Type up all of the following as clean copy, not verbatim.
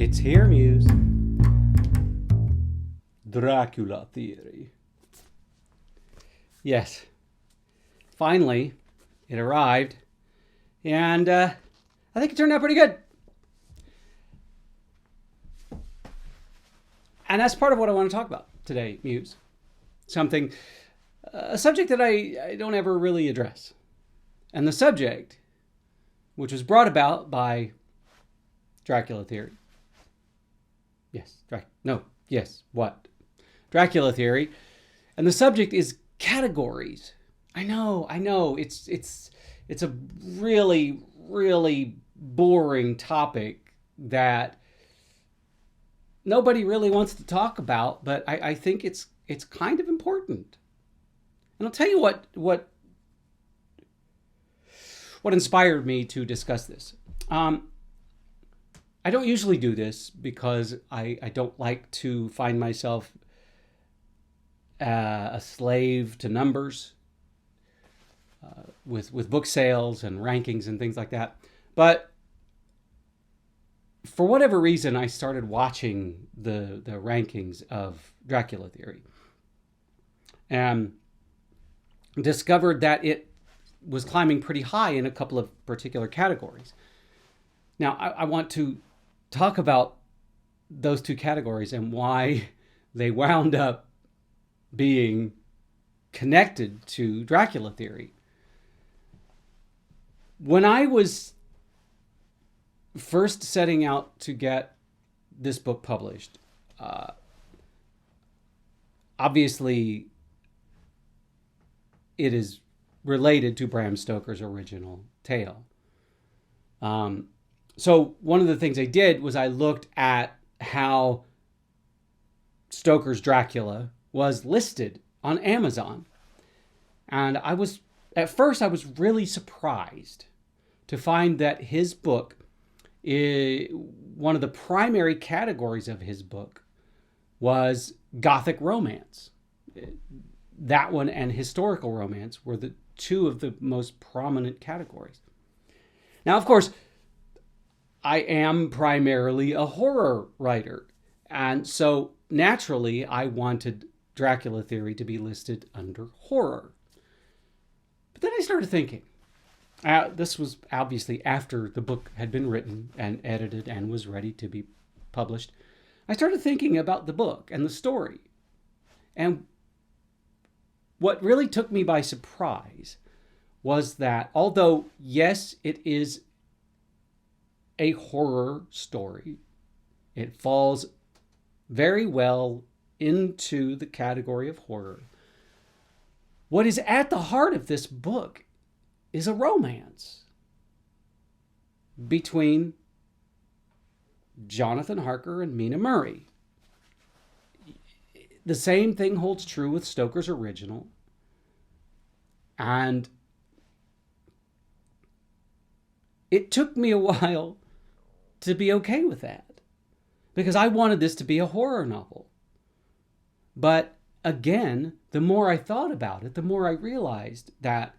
It's here, Muse. Dracula theory. Yes. Finally, it arrived. And I think it turned out pretty good. And that's part of what I want to talk about today, Muse. A subject that I don't ever really address. And the subject, which was brought about by Dracula theory. What? Dracula theory. And the subject is categories. I know. It's a really, really boring topic that nobody really wants to talk about, but I think it's kind of important. And I'll tell you what inspired me to discuss this. I don't usually do this because I don't like to find myself a slave to numbers with book sales and rankings and things like that. But for whatever reason, I started watching the rankings of Dracula theory and discovered that it was climbing pretty high in a couple of particular categories. Now, I want to talk about those two categories and why they wound up being connected to Dracula theory. When I was first setting out to get this book published, obviously it is related to Bram Stoker's original tale. So one of the things I did was I looked at how Stoker's Dracula was listed on Amazon. And at first I was really surprised to find that his book, one of the primary categories of his book was Gothic romance. That one and historical romance were the two of the most prominent categories. Now, of course, I am primarily a horror writer. And so naturally, I wanted Dracula theory to be listed under horror. But then I started thinking, this was obviously after the book had been written and edited and was ready to be published. I started thinking about the book and the story. And what really took me by surprise was that although, yes, it is a horror story, it falls very well into the category of horror. What is at the heart of this book is a romance between Jonathan Harker and Mina Murray. The same thing holds true with Stoker's original. And it took me a while to be okay with that because I wanted this to be a horror novel. But again, the more I thought about it, the more I realized that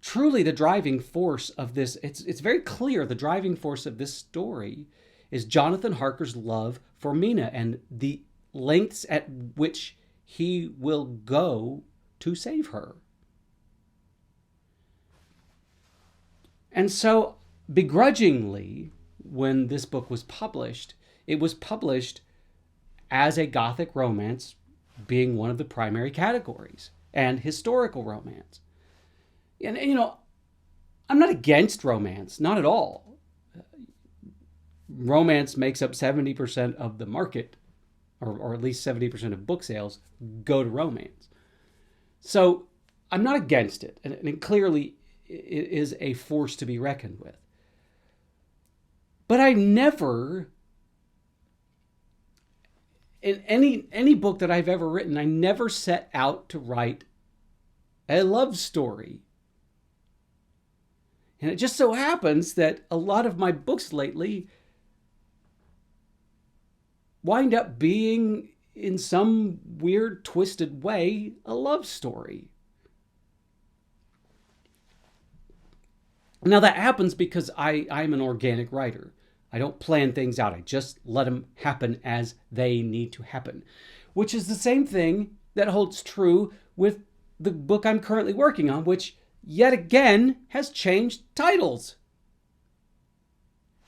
truly the driving force of this, it's very clear the driving force of this story is Jonathan Harker's love for Mina and the lengths at which he will go to save her. And so, begrudgingly, when this book was published, it was published as a Gothic romance being one of the primary categories, and historical romance. And I'm not against romance, not at all. Romance makes up 70% of the market, or at least 70% of book sales go to romance. So I'm not against it, and it clearly is a force to be reckoned with. But I never, in any book that I've ever written, I never set out to write a love story. And it just so happens that a lot of my books lately wind up being, in some weird, twisted way, a love story. Now that happens because I'm an organic writer. I don't plan things out. I just let them happen as they need to happen, which is the same thing that holds true with the book I'm currently working on, which yet again has changed titles.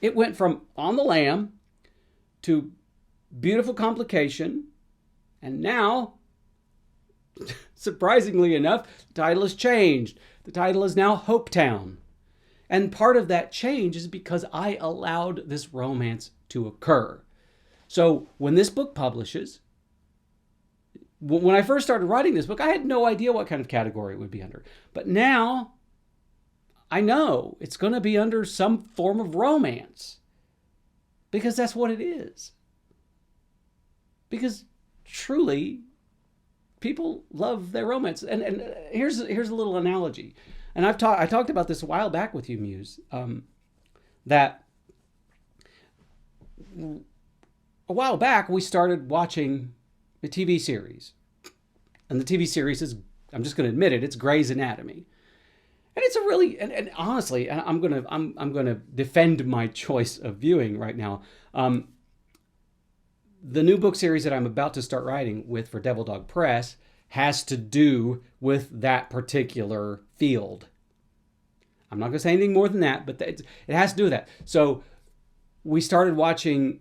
It went from On the Lam to Beautiful Complication, and now, surprisingly enough, the title has changed. The title is now Hopetown. And part of that change is because I allowed this romance to occur. So when this book publishes, when I first started writing this book, I had no idea what kind of category it would be under. But now I know it's going to be under some form of romance, because that's what it is. Because truly, people love their romance. And here's a little analogy. And I talked about this a while back with you, Muse, that a while back we started watching a TV series. And the TV series is, I'm just going to admit it, it's Grey's Anatomy. And it's a really, and honestly, and I'm gonna defend my choice of viewing right now. The new book series that I'm about to start writing with for Devil Dog Press has to do with that particular field. I'm not going to say anything more than that, but it has to do with that. So we started watching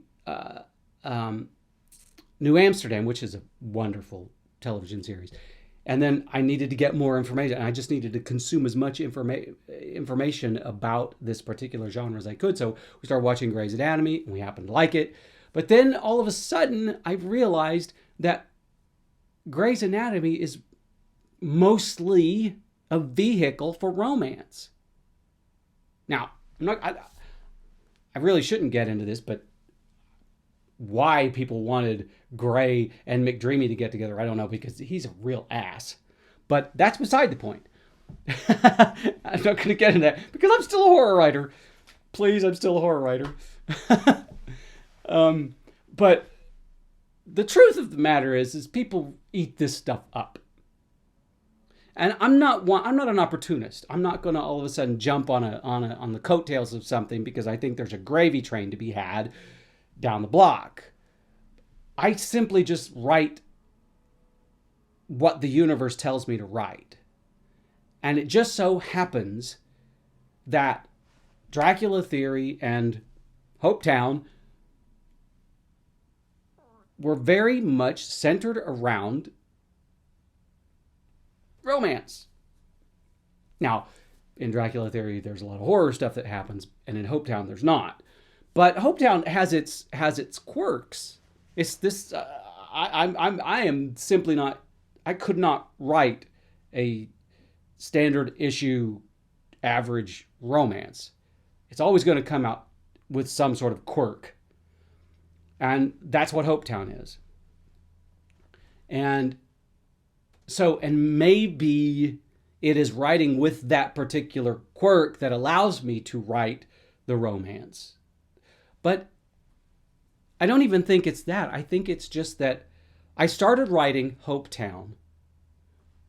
New Amsterdam, which is a wonderful television series. And then I needed to get more information. And I just needed to consume as much information about this particular genre as I could. So we started watching Grey's Anatomy, and we happened to like it. But then all of a sudden, I realized that Grey's Anatomy is mostly a vehicle for romance. Now, I really shouldn't get into this, but why people wanted Grey and McDreamy to get together, I don't know, because he's a real ass. But that's beside the point. I'm not going to get into that because I'm still a horror writer. Please, I'm still a horror writer. But the truth of the matter is people eat this stuff up. And I'm not an opportunist. I'm not going to all of a sudden jump on the coattails of something because I think there's a gravy train to be had down the block. I simply just write what the universe tells me to write. And it just so happens that Dracula Theory and Hopetown were very much centered around romance. Now, in Dracula Theory, there's a lot of horror stuff that happens, and in Hopetown, there's not. But Hopetown has its quirks. It's this. I am simply not. I could not write a standard issue average romance. It's always going to come out with some sort of quirk, and that's what Hopetown is. And so, and maybe it is writing with that particular quirk that allows me to write the romance. But I don't even think it's that. I think it's just that I started writing Hopetown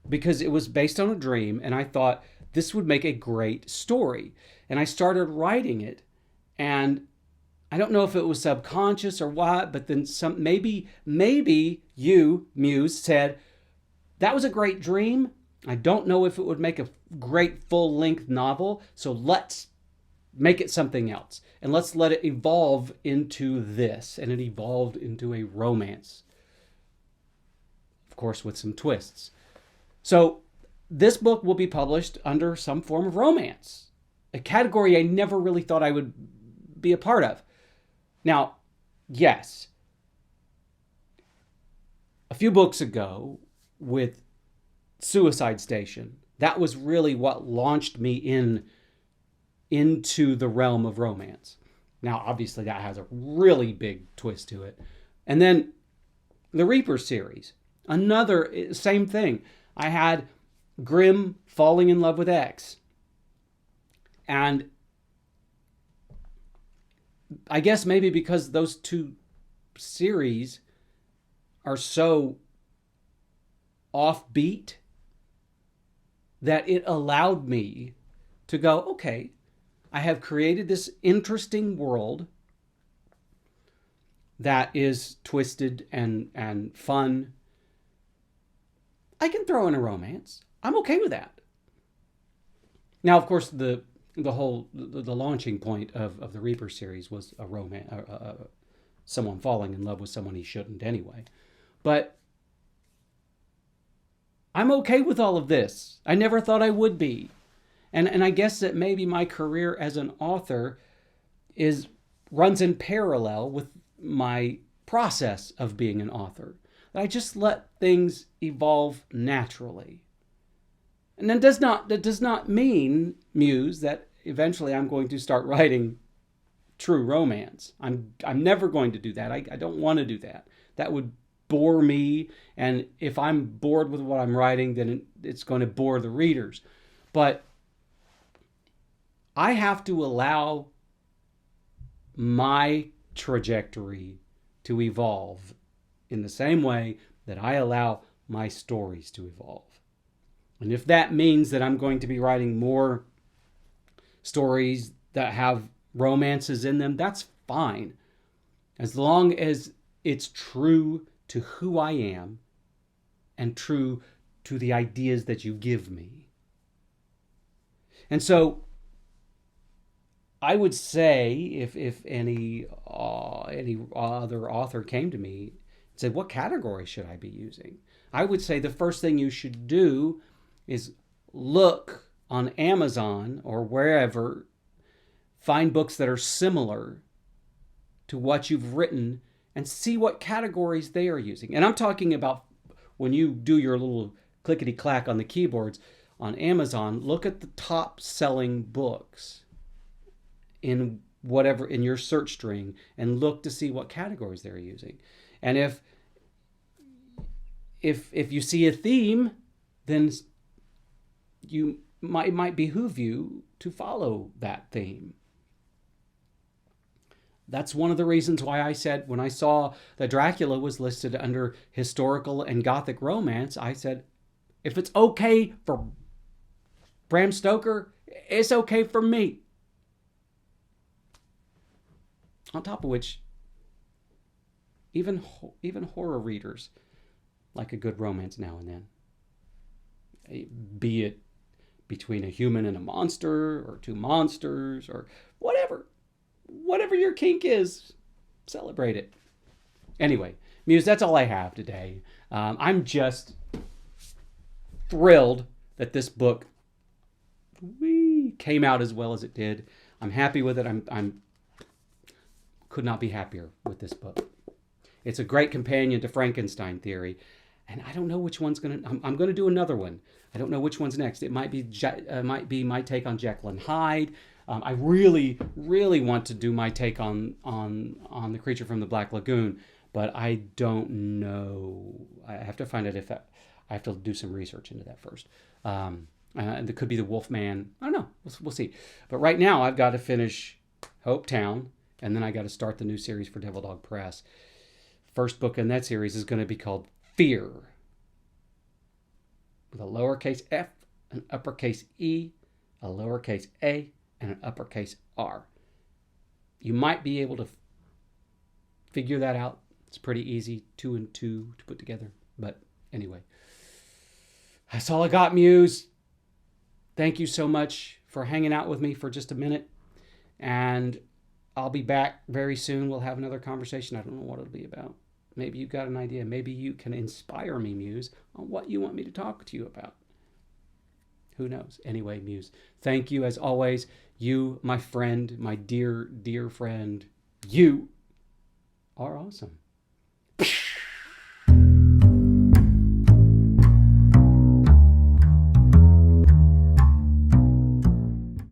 because it was based on a dream, and I thought this would make a great story. And I started writing it, and I don't know if it was subconscious or what, but then maybe you, Muse, said, that was a great dream. I don't know if it would make a great full-length novel, so let's make it something else. And let's let it evolve into this. And it evolved into a romance. Of course, with some twists. So this book will be published under some form of romance. A category I never really thought I would be a part of. Now, yes, a few books ago with Suicide Station, that was really what launched me into the realm of romance. Now, obviously, that has a really big twist to it. And then the Reaper series, another same thing. I had Grimm falling in love with X. And I guess maybe because those two series are so offbeat that it allowed me to go, okay, I have created this interesting world that is twisted and fun, I can throw in a romance. I'm okay with that. Now, of course, the launching point of the Reaper series was a romance, someone falling in love with someone he shouldn't anyway. But I'm okay with all of this. I never thought I would be. And I guess that maybe my career as an author runs in parallel with my process of being an author. I just let things evolve naturally. And that does not mean, Muse, that eventually I'm going to start writing true romance. I'm never going to do that. I don't want to do that. That would bore me, and if I'm bored with what I'm writing, then it's going to bore the readers. But I have to allow my trajectory to evolve in the same way that I allow my stories to evolve. And if that means that I'm going to be writing more stories that have romances in them, that's fine. As long as it's true to who I am and true to the ideas that you give me. And so I would say if any other author came to me and said, what category should I be using? I would say the first thing you should do is look on Amazon or wherever, find books that are similar to what you've written and see what categories they are using. And I'm talking about when you do your little clickety-clack on the keyboards on Amazon, look at the top selling books in your search string and look to see what categories they're using. And if you see a theme, then it might behoove you to follow that theme. That's one of the reasons why I said when I saw that Dracula was listed under historical and gothic romance, I said, if it's okay for Bram Stoker, it's okay for me. On top of which, even horror readers like a good romance now and then. Be it between a human and a monster, or two monsters, or whatever. Whatever your kink is, celebrate it. Anyway, Muse, that's all I have today. I'm just thrilled that this book came out as well as it did. I'm happy with it. I'm could not be happier with this book. It's a great companion to Frankenstein Theory, and I don't know which one's gonna. I'm gonna do another one. I don't know which one's next. It might be my take on Jekyll and Hyde. I really, really want to do my take on the Creature from the Black Lagoon, but I don't know. I have to find out if I have to do some research into that first. And it could be the Wolfman. I don't know. We'll see. But right now, I've got to finish Hope Town, and then I got to start the new series for Devil Dog Press. First book in that series is going to be called Fear, with a lowercase f, an uppercase E, a lowercase a, and an uppercase R. You might be able to figure that out. It's pretty easy, 2 and 2 to put together. But anyway, that's all I got, Muse. Thank you so much for hanging out with me for just a minute. And I'll be back very soon. We'll have another conversation. I don't know what it'll be about. Maybe you got an idea. Maybe you can inspire me, Muse, on what you want me to talk to you about. Who knows? Anyway, Muse, thank you as always. You, my friend, my dear, dear friend, you are awesome.